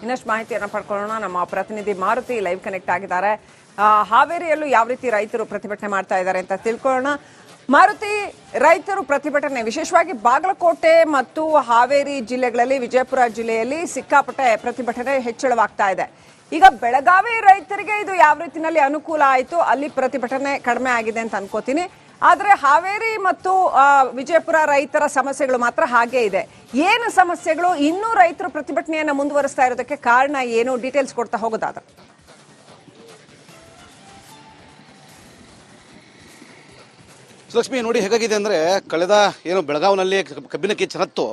ಇನ್ನಷ್ಟು ಮಾಹಿತಿಯನ್ನು ಪಡ್ಕೊಳ್ಳೋಣ. ನಮ್ಮ ಪ್ರತಿನಿಧಿ ಮಾರುತಿ ಲೈವ್ ಕನೆಕ್ಟ್ ಆಗಿದ್ದಾರೆ. ಹಾವೇರಿಯಲ್ಲೂ ಯಾವ ರೀತಿ ರೈತರು ಪ್ರತಿಭಟನೆ ಮಾಡ್ತಾ ಇದ್ದಾರೆ ಅಂತ ತಿಳ್ಕೊಳ್ಳೋಣ. ಮಾರುತಿ, ರೈತರು ಪ್ರತಿಭಟನೆ ವಿಶೇಷವಾಗಿ ಬಾಗಲಕೋಟೆ ಮತ್ತು ಹಾವೇರಿ ಜಿಲ್ಲೆಗಳಲ್ಲಿ, ವಿಜಯಪುರ ಜಿಲ್ಲೆಯಲ್ಲಿ ಸಿಕ್ಕಾಪಟ್ಟೆ ಪ್ರತಿಭಟನೆ ಹೆಚ್ಚಳವಾಗ್ತಾ ಇದೆ. ಈಗ ಬೆಳಗಾವಿ ರೈತರಿಗೆ ಇದು ಯಾವ ರೀತಿಯಲ್ಲಿ ಅನುಕೂಲ ಆಯಿತು, ಅಲ್ಲಿ ಪ್ರತಿಭಟನೆ ಕಡಿಮೆ ಆಗಿದೆ ಅಂತ ಅನ್ಕೋತೀನಿ. ಆದರೆ ಹಾವೇರಿ ಮತ್ತು ವಿಜಯಪುರ ರೈತರ ಸಮಸ್ಯೆಗಳು ಮಾತ್ರ ಹಾಗೇ ಇದೆ. ಏನು ಸಮಸ್ಯೆಗಳು, ಇನ್ನೂ ರೈತರು ಪ್ರತಿಭಟನೆಯನ್ನು ಮುಂದುವರಿಸ್ತಾ ಇರೋದಕ್ಕೆ ಕಾರಣ ಏನು, ಡೀಟೇಲ್ಸ್ ಕೊಡ್ತಾ ಹೋಗೋದಾದ್ರೆ? ಲಕ್ಷ್ಮಿ, ನೋಡಿ ಹೇಗಾಗಿದೆ ಅಂದರೆ, ಕಳೆದ ಬೆಳಗಾವಿನಲ್ಲಿ ಕಬ್ಬಿನ ಕಿಚ್ಚನತ್ತು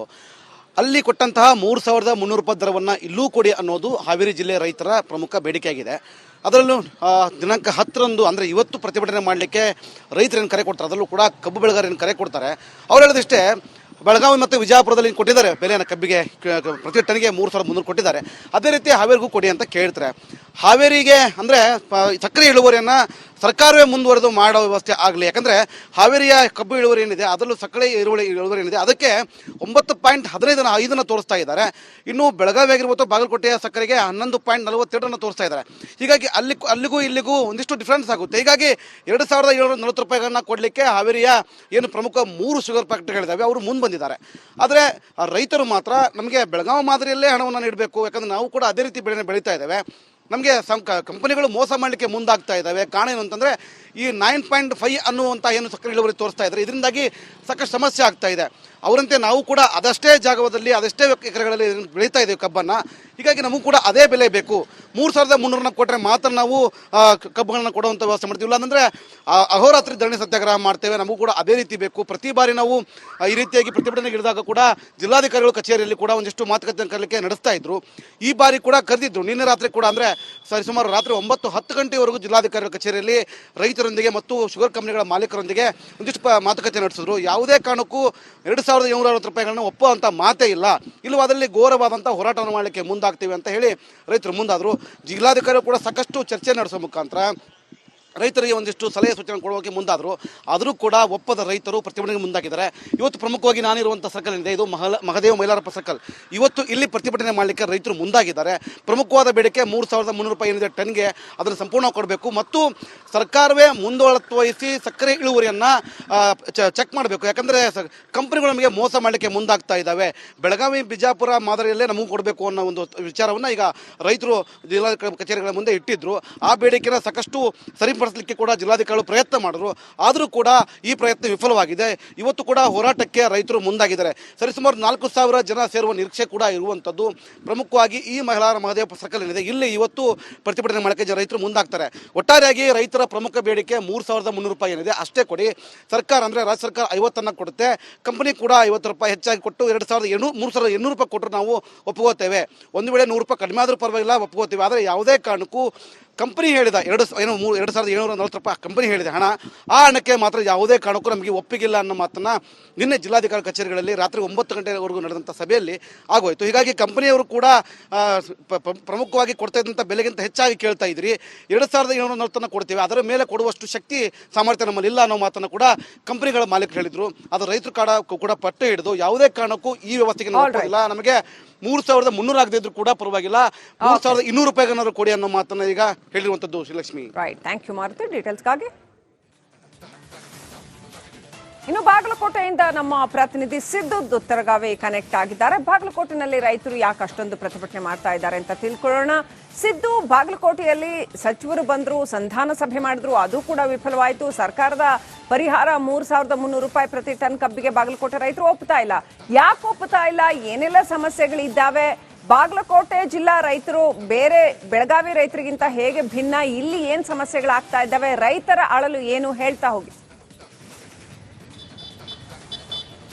ಅಲ್ಲಿ ಕೊಟ್ಟಂತಹ 3,300 ರೂಪಾಯಿ ದರವನ್ನು ಇಲ್ಲೂ ಕೊಡಿ ಅನ್ನೋದು ಹಾವೇರಿ ಜಿಲ್ಲೆಯ ರೈತರ ಪ್ರಮುಖ ಬೇಡಿಕೆಯಾಗಿದೆ. ಅದರಲ್ಲೂ ದಿನಾಂಕ 10ರಂದು ಅಂದರೆ ಇವತ್ತು ಪ್ರತಿಭಟನೆ ಮಾಡಲಿಕ್ಕೆ ರೈತರೇನು ಕರೆ ಕೊಡ್ತಾರೆ, ಅದರಲ್ಲೂ ಕೂಡ ಕಬ್ಬು ಬೆಳೆಗಾರರೇನು ಕರೆ ಕೊಡ್ತಾರೆ. ಅವ್ರು ಹೇಳೋದಿಷ್ಟೇ, ಬೆಳಗಾವಿ ಮತ್ತು ವಿಜಯಪುರದಲ್ಲಿ ಕೊಟ್ಟಿದ್ದಾರೆ ಬೆಲೆಯನ್ನು, ಕಬ್ಬಿಗೆ ಪ್ರತಿ ಟನ್ಗೆ 3,300 ಕೊಟ್ಟಿದ್ದಾರೆ, ಅದೇ ರೀತಿ ಹಾವೇರಿಗೂ ಕೊಡಿ ಅಂತ ಕೇಳ್ತಾರೆ. ಹಾವೇರಿಗೆ ಅಂದರೆ ಸಕ್ಕರೆ ಇಳುವರಿಯನ್ನು ಸರ್ಕಾರವೇ ಮುಂದುವರೆದು ಮಾಡೋ ವ್ಯವಸ್ಥೆ ಆಗಲಿ. ಯಾಕಂದರೆ ಹಾವೇರಿಯ ಕಬ್ಬು ಇಳುವರಿ ಏನಿದೆ, ಅದರಲ್ಲೂ ಸಕ್ಕರೆ ಇಳುವರಿ ಏನಿದೆ ಅದಕ್ಕೆ 9.15 ತೋರಿಸ್ತಾ ಇದ್ದಾರೆ. ಇನ್ನು ಬೆಳಗಾವಿ ಆಗಿರ್ಬೋದು, ಬಾಗಲಕೋಟೆಯ ಸಕ್ಕರೆಗೆ 11.42 ತೋರಿಸ್ತಾ ಇದ್ದಾರೆ. ಹೀಗಾಗಿ ಅಲ್ಲಿಗೂ ಇಲ್ಲಿಗೂ ಒಂದಿಷ್ಟು ಡಿಫ್ರೆನ್ಸ್ ಆಗುತ್ತೆ. ಹೀಗಾಗಿ 2,740 ರೂಪಾಯಿಗಳನ್ನ ಕೊಡಲಿಕ್ಕೆ ಹಾವೇರಿಯ ಏನು ಪ್ರಮುಖ 3 ಶುಗರ್ ಫ್ಯಾಕ್ಟ್ರಿಗಳಿದ್ದಾವೆ ಅವರು ಮುಂದೆ ಬಂದಿದ್ದಾರೆ. ಆದರೆ ರೈತರು ಮಾತ್ರ ನಮಗೆ ಬೆಳಗಾವಿ ಮಾದರಿಯಲ್ಲೇ ಹಣವನ್ನು ನೀಡಬೇಕು, ಯಾಕಂದರೆ ನಾವು ಕೂಡ ಅದೇ ರೀತಿ ಬೆಳೀತಾ ಇದ್ದೇವೆ, ನಮಗೆ ಕಂಪನಿಗಳು ಮೋಸ ಮಾಡಲಿಕ್ಕೆ ಮುಂದಾಗ್ತಾ ಇದ್ದಾವೆ. ಕಾರಣ ಏನು ಅಂತಂದರೆ, ಈ 9.5 ಅನ್ನುವಂಥ ಏನು ಸಕ್ಕರೆ ಇಳುವರಿ ತೋರಿಸ್ತಾ ಇದ್ದಾರೆ, ಇದರಿಂದಾಗಿ ಸಾಕಷ್ಟು ಸಮಸ್ಯೆ ಆಗ್ತಾ ಇದೆ. ಅವರಂತೆ ನಾವು ಕೂಡ ಅದಷ್ಟೇ ಜಾಗದಲ್ಲಿ ಅದಷ್ಟೇ ಎಕರೆಗಳಲ್ಲಿ ಬೆಳೀತಾ ಇದ್ದೇವೆ ಕಬ್ಬನ್ನು. ಹೀಗಾಗಿ ನಮಗೂ ಕೂಡ ಅದೇ ಬೆಲೆ ಬೇಕು. 3,300 ಕೊಟ್ಟರೆ ಮಾತ್ರ ನಾವು ಕಬ್ಬುಗಳನ್ನ ಕೊಡುವಂಥ ವ್ಯವಸ್ಥೆ ಮಾಡ್ತೀವಿ, ಇಲ್ಲ ಅಂದರೆ ಅಹೋರಾತ್ರಿ ಧರಣಿ ಸತ್ಯಾಗ್ರಹ ಮಾಡ್ತೇವೆ, ನಮಗೂ ಕೂಡ ಅದೇ ರೀತಿ ಬೇಕು. ಪ್ರತಿ ಬಾರಿ ನಾವು ಈ ರೀತಿಯಾಗಿ ಪ್ರತಿಭಟನೆಗೆ ಇಳಿದಾಗ ಕೂಡ ಜಿಲ್ಲಾಧಿಕಾರಿಗಳು ಕಚೇರಿಯಲ್ಲಿ ಕೂಡ ಒಂದಿಷ್ಟು ಮಾತುಕತೆ ಕರೆಯಲಿಕ್ಕೆ ನಡೆಸ್ತಾ ಇದ್ರು. ಈ ಬಾರಿ ಕೂಡ ಕರೆದಿದ್ರು. ನಿನ್ನೆ ರಾತ್ರಿ ಕೂಡ ಅಂದರೆ ಸುಮಾರು ರಾತ್ರಿ 9-10 ಗಂಟೆವರೆಗೂ ಜಿಲ್ಲಾಧಿಕಾರಿಗಳ ಕಚೇರಿಯಲ್ಲಿ ರೈತರೊಂದಿಗೆ ಮತ್ತು ಶುಗರ್ ಕಂಪನಿಗಳ ಮಾಲೀಕರೊಂದಿಗೆ ಒಂದಿಷ್ಟು ಮಾತುಕತೆ ನಡೆಸಿದ್ರು. ಯಾವುದೇ ಕಾರಣಕ್ಕೂ 2,760 ರೂಪಾಯಿಗಳನ್ನ ಒಪ್ಪುವಂಥ ಮಾತೇ ಇಲ್ಲ, ಇಲ್ಲವಾದಲ್ಲಿ ಘೋರವಾದಂಥ ಹೋರಾಟವನ್ನು ಮಾಡಲಿಕ್ಕೆ ಮುಂದಾಗ್ತೀವಿ ಅಂತ ಹೇಳಿ ರೈತರು ಮುಂದಾದರು. ಜಿಲ್ಲಾಧಿಕಾರಿಗಳು ಕೂಡ ಸಾಕಷ್ಟು ಚರ್ಚೆ ನಡೆಸೋ ಮುಖಾಂತರ ರೈತರಿಗೆ ಒಂದಿಷ್ಟು ಸಲಹೆ ಸೂಚನೆ ಕೊಡೋಕೆ ಮುಂದಾದರು. ಆದರೂ ಕೂಡ ಒಪ್ಪದ ರೈತರು ಪ್ರತಿಭಟನೆಗೆ ಮುಂದಾಗಿದ್ದಾರೆ. ಇವತ್ತು ಪ್ರಮುಖವಾಗಿ ನಾನಿರುವಂಥ ಸರ್ಕಲ್ ಇದೆ, ಇದು ಮಹದೇವ ಮೈಲಾರಪ್ಪ ಸರ್ಕಲ್. ಇವತ್ತು ಇಲ್ಲಿ ಪ್ರತಿಭಟನೆ ಮಾಡಲಿಕ್ಕೆ ರೈತರು ಮುಂದಾಗಿದ್ದಾರೆ. ಪ್ರಮುಖವಾದ ಬೇಡಿಕೆ 3,300 ರೂಪಾಯಿ ಏನಿದೆ ಟನ್ಗೆ, ಅದನ್ನು ಸಂಪೂರ್ಣ ಕೊಡಬೇಕು ಮತ್ತು ಸರ್ಕಾರವೇ ಮುಂದಾಳತ್ವ ವಹಿಸಿ ಸಕ್ಕರೆ ಇಳುವರಿಯನ್ನು ಚೆಕ್ ಮಾಡಬೇಕು. ಯಾಕಂದರೆ ಕಂಪನಿಗಳು ನಮಗೆ ಮೋಸ ಮಾಡಲಿಕ್ಕೆ ಮುಂದಾಗ್ತಾ ಇದ್ದಾವೆ. ಬೆಳಗಾವಿ ಬಿಜಾಪುರ ಮಾದರಿಯಲ್ಲೇ ನಮಗೂ ಕೊಡಬೇಕು ಅನ್ನೋ ಒಂದು ವಿಚಾರವನ್ನು ಈಗ ರೈತರು ಜಿಲ್ಲಾ ಕಚೇರಿಗಳ ಮುಂದೆ ಇಟ್ಟಿದ್ರು. ಆ ಬೇಡಿಕೆನ ಸಾಕಷ್ಟು ಸರಿಪಡಿಸಲಿಕ್ಕೆ ಕೂಡ ಜಿಲ್ಲಾಧಿಕಾರಿಗಳು ಪ್ರಯತ್ನ ಮಾಡಿದ್ರು. ಆದರೂ ಕೂಡ ಈ ಪ್ರಯತ್ನ ವಿಫಲವಾಗಿದೆ. ಇವತ್ತು ಕೂಡ ಹೋರಾಟಕ್ಕೆ ರೈತರು ಮುಂದಾಗಿದ್ದಾರೆ. ಸರಿಸುಮಾರು 4,000 ಜನ ಸೇರುವ ನಿರೀಕ್ಷೆ ಕೂಡ ಇರುವಂಥದ್ದು. ಪ್ರಮುಖವಾಗಿ ಈ ಮಹದೇವ ಸರ್ಕಲ್ ಏನಿದೆ, ಇಲ್ಲಿ ಇವತ್ತು ಪ್ರತಿಭಟನೆ ಮಾಡಲಿಕ್ಕೆ ರೈತರು ಮುಂದಾಗ್ತಾರೆ. ಒಟ್ಟಾರೆಯಾಗಿ ರೈತರ ಪ್ರಮುಖ ಬೇಡಿಕೆ 3,300 ರೂಪಾಯಿ ಏನಿದೆ ಅಷ್ಟೇ ಕೊಡಿ. ಸರ್ಕಾರ ಅಂದರೆ ರಾಜ್ಯ ಸರ್ಕಾರ 50 ಕೊಡುತ್ತೆ, ಕಂಪನಿ ಕೂಡ 50 ರೂಪಾಯಿ ಹೆಚ್ಚಾಗಿ ಕೊಟ್ಟು 3,800 ರೂಪಾಯಿ ಕೊಟ್ಟರು ನಾವು ಒಪ್ಕೋತೇವೆ. ಒಂದು ವೇಳೆ 100 ರೂಪಾಯಿ ಕಡಿಮೆ ಆದರೂ ಪರವಾಗಿಲ್ಲ, ಒಪ್ಕೋತೀವಿ. ಆದರೆ ಯಾವುದೇ ಕಾರಣಕ್ಕೂ ಕಂಪನಿ ಹೇಳಿದ 2,740 ರೂಪಾಯಿ ಕಂಪನಿ ಹೇಳಿದೆ ಹಣ, ಆ ಹಣಕ್ಕೆ ಮಾತ್ರ ಯಾವುದೇ ಕಾರಣಕ್ಕೂ ನಮಗೆ ಒಪ್ಪಿಗಿಲ್ಲ ಅನ್ನೋ ಮಾತನ್ನು ನಿನ್ನೆ ಜಿಲ್ಲಾಧಿಕಾರಿ ಕಚೇರಿಗಳಲ್ಲಿ ರಾತ್ರಿ 9 ಗಂಟೆವರೆಗೂ ನಡೆದಂಥ ಸಭೆಯಲ್ಲಿ ಆಗೋಯಿತು. ಹೀಗಾಗಿ ಕಂಪನಿಯವರು ಕೂಡ ಪ್ರಮುಖವಾಗಿ ಕೊಡ್ತಾ ಇದ್ದಂಥ ಬೆಲೆಗಿಂತ ಹೆಚ್ಚಾಗಿ ಕೇಳ್ತಾ ಇದ್ರಿ. 2,740 ಕೊಡ್ತೀವಿ, ಅದರ ಮೇಲೆ ಕೊಡುವಷ್ಟು ಶಕ್ತಿ ಸಾಮರ್ಥ್ಯ ನಮ್ಮಲ್ಲಿ ಇಲ್ಲ ಅನ್ನೋ ಮಾತನ್ನು ಕೂಡ ಕಂಪನಿಗಳ ಮಾಲೀಕರು ಹೇಳಿದರು. ಅದು ರೈತರು ಕೂಡ ಪಟ್ಟು ಹಿಡಿದು ಯಾವುದೇ ಕಾರಣಕ್ಕೂ ಈ ವ್ಯವಸ್ಥೆಗೆ ಇಲ್ಲ, ನಮಗೆ 3,300 ಆಗದಿದ್ರು ಕೂಡ ಪರವಾಗಿಲ್ಲ, 3,200 ರೂಪಾಯಿಗೇನಾದ್ರು ಕೊಡಿ ಅನ್ನೋ ಮಾತನ್ನು ಈಗ ಹೇಳಿರುವಂಥದ್ದು Shrilakshmi. Right, thank you Maruti ಡೀಟೇಲ್ಸ್ಗಾಗಿ. ಇನ್ನು ಬಾಗಲಕೋಟೆಯಿಂದ ನಮ್ಮ ಪ್ರತಿನಿಧಿ ಸಿದ್ದು ದುತ್ತರಗಾವಿ ಕನೆಕ್ಟ್ ಆಗಿದ್ದಾರೆ. ಬಾಗಲಕೋಟೆನಲ್ಲಿ ರೈತರು ಯಾಕೆ ಅಷ್ಟೊಂದು ಪ್ರತಿಭಟನೆ ಮಾಡ್ತಾ ಇದ್ದಾರೆ ಅಂತ ತಿಳ್ಕೊಳ್ಳೋಣ. ಸಿದ್ದು, ಬಾಗಲಕೋಟೆಯಲ್ಲಿ ಸಚಿವರು ಬಂದ್ರು, ಸಂಧಾನ ಸಭೆ ಮಾಡಿದ್ರು, ಅದು ಕೂಡ ವಿಫಲವಾಯಿತು. ಸರ್ಕಾರದ ಪರಿಹಾರ 3,300 ರೂಪಾಯಿ ಪ್ರತಿ ಟನ್ ಕಬ್ಬಿಗೆ ಬಾಗಲಕೋಟೆ ರೈತರು ಒಪ್ಪುತ್ತಾ ಇಲ್ಲ. ಯಾಕೆ ಒಪ್ಪುತ್ತಾ ಇಲ್ಲ, ಏನೆಲ್ಲ ಸಮಸ್ಯೆಗಳಿದ್ದಾವೆ, ಬಾಗಲಕೋಟೆ ಜಿಲ್ಲಾ ರೈತರು ಬೇರೆ ಬೆಳಗಾವಿ ರೈತರಿಗಿಂತ ಹೇಗೆ ಭಿನ್ನ, ಇಲ್ಲಿ ಏನ್ ಸಮಸ್ಯೆಗಳಾಗ್ತಾ ಇದ್ದಾವೆ, ರೈತರ ಅಳಲು ಏನು, ಹೇಳ್ತಾ ಹೋಗಿ.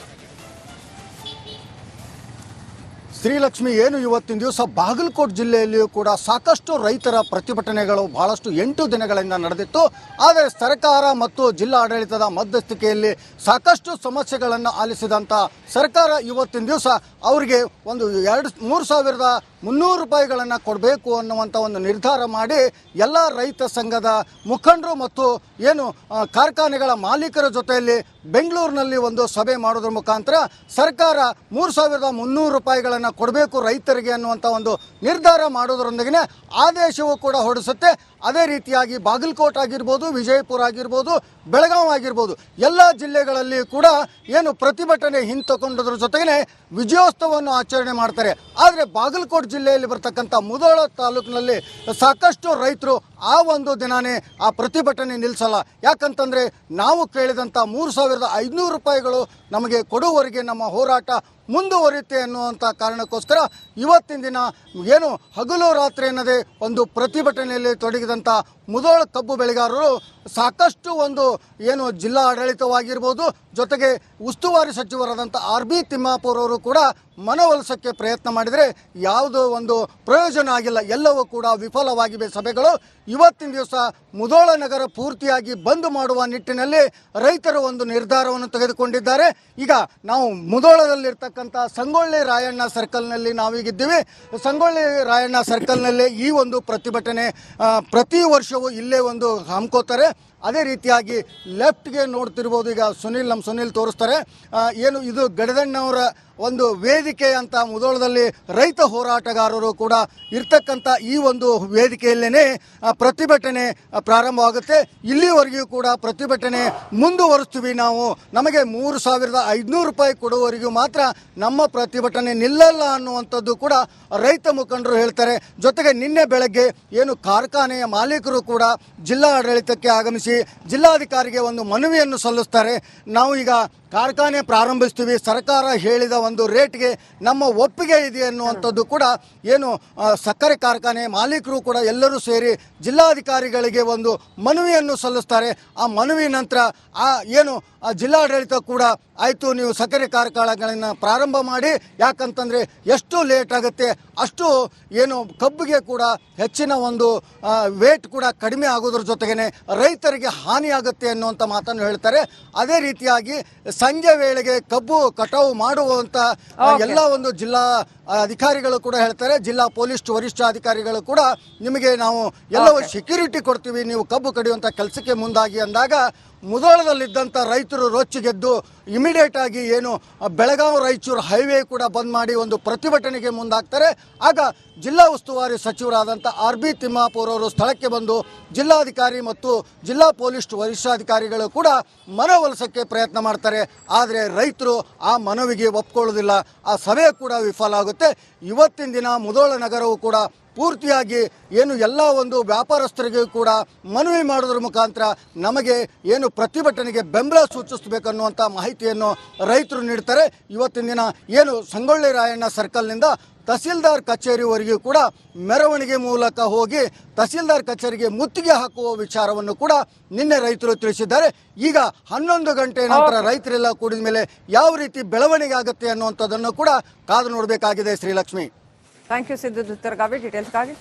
ಶ್ರೀಲಕ್ಷ್ಮಿ, ಏನು ಇವತ್ತಿನ ದಿವಸ ಬಾಗಲಕೋಟೆ ಜಿಲ್ಲೆಯಲ್ಲಿಯೂ ಕೂಡ ಸಾಕಷ್ಟು ರೈತರ ಪ್ರತಿಭಟನೆಗಳು ಬಹಳಷ್ಟು 8 ದಿನಗಳಿಂದ ನಡೆದಿತ್ತು. ಆದರೆ ಸರ್ಕಾರ ಮತ್ತು ಜಿಲ್ಲಾ ಆಡಳಿತದ ಮಧ್ಯಸ್ಥಿಕೆಯಲ್ಲಿ ಸಾಕಷ್ಟು ಸಮಸ್ಯೆಗಳನ್ನು ಆಲಿಸಿದಂಥ ಸರ್ಕಾರ ಇವತ್ತಿನ ದಿವಸ ಅವರಿಗೆ ಒಂದು 3,000 ರೂಪಾಯಿಗಳನ್ನು ಕೊಡಬೇಕು ಅನ್ನುವಂಥ ಒಂದು ನಿರ್ಧಾರ ಮಾಡಿ ಎಲ್ಲ ರೈತ ಸಂಘದ ಮುಖಂಡರು ಮತ್ತು ಏನು ಕಾರ್ಖಾನೆಗಳ ಮಾಲೀಕರ ಜೊತೆಯಲ್ಲಿ ಬೆಂಗಳೂರಿನಲ್ಲಿ ಒಂದು ಸಭೆ ಮಾಡೋದ್ರ ಮುಖಾಂತರ ಸರ್ಕಾರ 3,300 ರೂಪಾಯಿಗಳನ್ನು ಕೊಡಬೇಕು ರೈತರಿಗೆ ಅನ್ನುವಂಥ ಒಂದು ನಿರ್ಧಾರ ಮಾಡೋದರೊಂದಿಗೆ ಆದೇಶವೂ ಕೂಡ ಹೊರಡಿಸುತ್ತೆ. ಅದೇ ರೀತಿಯಾಗಿ ಬಾಗಲಕೋಟೆ ಆಗಿರ್ಬೋದು, ವಿಜಯಪುರ ಆಗಿರ್ಬೋದು, ಬೆಳಗಾವಿ ಆಗಿರ್ಬೋದು ಎಲ್ಲ ಜಿಲ್ಲೆಗಳಲ್ಲಿ ಕೂಡ ಏನು ಪ್ರತಿಭಟನೆ ಹಿಂತಕೊಂಡದ್ರ ಜೊತೆಗೆ ವಿಜಯೋತ್ಸವವನ್ನು ಆಚರಣೆ ಮಾಡ್ತಾರೆ. ಆದರೆ ಬಾಗಲಕೋಟೆ ಜಿಲ್ಲೆಯಲ್ಲಿ ಬರ್ತಕ್ಕಂಥ ಮುಧೋಳ ತಾಲೂಕಿನಲ್ಲಿ ಸಾಕಷ್ಟು ರೈತರು ಆ ಒಂದು ದಿನಾನೇ ಆ ಪ್ರತಿಭಟನೆ ನಿಲ್ಲಿಸಲ್ಲ. ಯಾಕಂತಂದರೆ ನಾವು ಕೇಳಿದಂಥ 3,500 ರೂಪಾಯಿಗಳು ನಮಗೆ ಕೊಡುವವರೆಗೆ ನಮ್ಮ ಹೋರಾಟ ಮುಂದುವರಿಯುತ್ತೆ ಅನ್ನುವಂಥ ಕಾರಣಕ್ಕೋಸ್ಕರ ಇವತ್ತಿನ ದಿನ ಏನು ಹಗಲು ರಾತ್ರಿ ಎನ್ನದೇ ಒಂದು ಪ್ರತಿಭಟನೆಯಲ್ಲಿ ತೊಡಗಿದಂಥ ಮುಧೋಳ ಕಬ್ಬು ಬೆಳೆಗಾರರು ಸಾಕಷ್ಟು ಒಂದು ಏನು ಜಿಲ್ಲಾ ಆಡಳಿತವಾಗಿರ್ಬೋದು, ಜೊತೆಗೆ ಉಸ್ತುವಾರಿ ಸಚಿವರಾದಂಥ RB ತಿಮ್ಮಾಪುರ್ ಅವರು ಕೂಡ ಮನವೊಲಿಸೋಕ್ಕೆ ಪ್ರಯತ್ನ ಮಾಡಿದರೆ ಯಾವುದೋ ಒಂದು ಪ್ರಯೋಜನ ಆಗಿಲ್ಲ. ಎಲ್ಲವೂ ಕೂಡ ವಿಫಲವಾಗಿವೆ ಸಭೆಗಳು. ಇವತ್ತಿನ ದಿವಸ ಮುಧೋಳ ನಗರ ಪೂರ್ತಿಯಾಗಿ ಬಂದ್ ಮಾಡುವ ನಿಟ್ಟಿನಲ್ಲಿ ರೈತರು ಒಂದು ನಿರ್ಧಾರವನ್ನು ತೆಗೆದುಕೊಂಡಿದ್ದಾರೆ. ಈಗ ನಾವು ಮುಧೋಳದಲ್ಲಿರ್ತಕ್ಕಂಥ ಸಂಗೊಳ್ಳಿ ರಾಯಣ್ಣ ಸರ್ಕಲ್ನಲ್ಲಿ ನಾವೀಗಿದ್ದೀವಿ. ಸಂಗೊಳ್ಳಿ ರಾಯಣ್ಣ ಸರ್ಕಲ್ನಲ್ಲೇ ಈ ಒಂದು ಪ್ರತಿಭಟನೆ ಪ್ರತಿ ವರ್ಷವೂ ಇಲ್ಲೇ ಒಂದು ಹಮ್ಕೋತಾರೆ. ಅದೇ ರೀತಿಯಾಗಿ ಲೆಫ್ಟ್ಗೆ ನೋಡ್ತಿರ್ಬೋದು, ಈಗ ನಮ್ಮ ಸುನೀಲ್ ತೋರಿಸ್ತಾರೆ. ಏನು ಇದು ಗಡದಣ್ಣವರ ಒಂದು ವೇದಿಕೆ ಅಂತ ಮುಧೋಳದಲ್ಲಿ ರೈತ ಹೋರಾಟಗಾರರು ಕೂಡ ಇರ್ತಕ್ಕಂಥ ಈ ಒಂದು ವೇದಿಕೆಯಲ್ಲೇ ಪ್ರತಿಭಟನೆ ಪ್ರಾರಂಭವಾಗುತ್ತೆ. ಇಲ್ಲಿವರೆಗೂ ಕೂಡ ಪ್ರತಿಭಟನೆ ಮುಂದುವರಿಸ್ತೀವಿ. ನಾವು ನಮಗೆ 3,500 ರೂಪಾಯಿ ಕೊಡುವವರೆಗೂ ಮಾತ್ರ ನಮ್ಮ ಪ್ರತಿಭಟನೆ ನಿಲ್ಲಲ್ಲ ಅನ್ನುವಂಥದ್ದು ಕೂಡ ರೈತ ಮುಖಂಡರು ಹೇಳ್ತಾರೆ. ಜೊತೆಗೆ ನಿನ್ನೆ ಬೆಳಗ್ಗೆ ಏನು ಕಾರ್ಖಾನೆಯ ಮಾಲೀಕರು ಕೂಡ ಜಿಲ್ಲಾ ಆಡಳಿತಕ್ಕೆ ಆಗಮಿಸಿ ಜಿಲ್ಲಾಧಿಕಾರಿಗೆ ಒಂದು ಮನವಿಯನ್ನು ಸಲ್ಲಿಸ್ತಾರೆ. ನಾವು ಈಗ ಕಾರ್ಖಾನೆ ಪ್ರಾರಂಭಿಸ್ತೀವಿ, ಸರ್ಕಾರ ಹೇಳಿದ ಒಂದು ರೇಟ್ಗೆ ನಮ್ಮ ಒಪ್ಪಿಗೆ ಇದೆ ಅನ್ನುವಂಥದ್ದು ಕೂಡ ಏನು ಸಕ್ಕರೆ ಕಾರ್ಖಾನೆ ಮಾಲೀಕರು ಕೂಡ ಎಲ್ಲರೂ ಸೇರಿ ಜಿಲ್ಲಾಧಿಕಾರಿಗಳಿಗೆ ಒಂದು ಮನವಿಯನ್ನು ಸಲ್ಲಿಸ್ತಾರೆ. ಆ ಮನವಿ ನಂತರ ಏನು ಜಿಲ್ಲಾಡಳಿತ ಕೂಡ ಆಯಿತು, ನೀವು ಸಕ್ಕರೆ ಕಾರ್ಖಾನೆಗಳನ್ನು ಪ್ರಾರಂಭ ಮಾಡಿ, ಯಾಕಂತಂದರೆ ಎಷ್ಟು ಲೇಟ್ ಆಗುತ್ತೆ ಅಷ್ಟು ಏನು ಕಬ್ಬಿಗೆ ಕೂಡ ಹೆಚ್ಚಿನ ಒಂದು ವೇಟ್ ಕೂಡ ಕಡಿಮೆ ಆಗೋದ್ರ ಜೊತೆಗೇ ರೈತರಿಗೆ ಹಾನಿಯಾಗುತ್ತೆ ಅನ್ನುವಂಥ ಮಾತನ್ನು ಹೇಳ್ತಾರೆ. ಅದೇ ರೀತಿಯಾಗಿ ಸಂಜೆ ವೇಳೆಗೆ ಕಬ್ಬು ಕಟಾವು ಮಾಡುವಂಥ ಎಲ್ಲ ಒಂದು ಜಿಲ್ಲಾ ಅಧಿಕಾರಿಗಳು ಕೂಡ ಹೇಳ್ತಾರೆ, ಜಿಲ್ಲಾ ಪೊಲೀಸ್ ವರಿಷ್ಠಾಧಿಕಾರಿಗಳು ಕೂಡ ನಿಮಗೆ ನಾವು ಎಲ್ಲವೂ ಸೆಕ್ಯೂರಿಟಿ ಕೊಡ್ತೀವಿ, ನೀವು ಕಬ್ಬು ಕಡಿಯುವಂಥ ಕೆಲಸಕ್ಕೆ ಮುಂದಾಗಿ ಅಂದಾಗ ಮುಧೋಳದಲ್ಲಿದ್ದಂಥ ರೈತರು ರೊಚ್ಚಿಗೆದ್ದು ಇಮಿಡಿಯೇಟ್ ಆಗಿ ಏನು ಬೆಳಗಾವಿ ರಾಯಚೂರು ಹೈವೇ ಕೂಡ ಬಂದ್ ಮಾಡಿ ಒಂದು ಪ್ರತಿಭಟನೆಗೆ ಮುಂದಾಗ್ತಾರೆ. ಆಗ ಜಿಲ್ಲಾ ಉಸ್ತುವಾರಿ ಸಚಿವರಾದಂಥ RB ತಿಮ್ಮಾಪುರ್ ಅವರು ಸ್ಥಳಕ್ಕೆ ಬಂದು ಜಿಲ್ಲಾಧಿಕಾರಿ ಮತ್ತು ಜಿಲ್ಲಾ ಪೊಲೀಸ್ ವರಿಷ್ಠಾಧಿಕಾರಿಗಳು ಕೂಡ ಮನವೊಲಿಸೋಕ್ಕೆ ಪ್ರಯತ್ನ ಮಾಡ್ತಾರೆ. ಆದರೆ ರೈತರು ಆ ಮನವಿಗೆ ಒಪ್ಕೊಳ್ಳೋದಿಲ್ಲ. ಆ ಸಭೆ ಕೂಡ ವಿಫಲ ಆಗುತ್ತೆ. ಇವತ್ತಿನ ದಿನ ಮುಧೋಳ ನಗರವು ಕೂಡ ಪೂರ್ತಿಯಾಗಿ ಏನು ಎಲ್ಲ ಒಂದು ವ್ಯಾಪಾರಸ್ಥರಿಗೆ ಕೂಡ ಮನವಿ ಮಾಡೋದ್ರ ಮುಖಾಂತರ ನಮಗೆ ಏನು ಪ್ರತಿಭಟನೆಗೆ ಬೆಂಬಲ ಸೂಚಿಸಬೇಕನ್ನುವಂಥ ಮಾಹಿತಿಯನ್ನು ರೈತರು ನೀಡ್ತಾರೆ. ಇವತ್ತಿನ ದಿನ ಏನು ಸಂಗೊಳ್ಳಿ ರಾಯಣ್ಣ ಸರ್ಕಲ್ನಿಂದ ತಹಸೀಲ್ದಾರ್ ಕಚೇರಿವರೆಗೂ ಕೂಡ ಮೆರವಣಿಗೆ ಮೂಲಕ ಹೋಗಿ ತಹಸೀಲ್ದಾರ್ ಕಚೇರಿಗೆ ಮುತ್ತಿಗೆ ಹಾಕುವ ವಿಚಾರವನ್ನು ಕೂಡ ನಿನ್ನೆ ರೈತರು ತಿಳಿಸಿದ್ದಾರೆ. ಈಗ 11 ಗಂಟೆ ನಂತರ ರೈತರೆಲ್ಲ ಕೂಡಿದ ಮೇಲೆ ಯಾವ ರೀತಿ ಬೆಳವಣಿಗೆ ಆಗುತ್ತೆ ಅನ್ನುವಂಥದ್ದನ್ನು ಕೂಡ ಕಾದು ನೋಡಬೇಕಾಗಿದೆ. Shrilakshmi, thank you Siddu Duttargavi ಡೀಟೇಲ್ಸ್ಗಾಗಿ.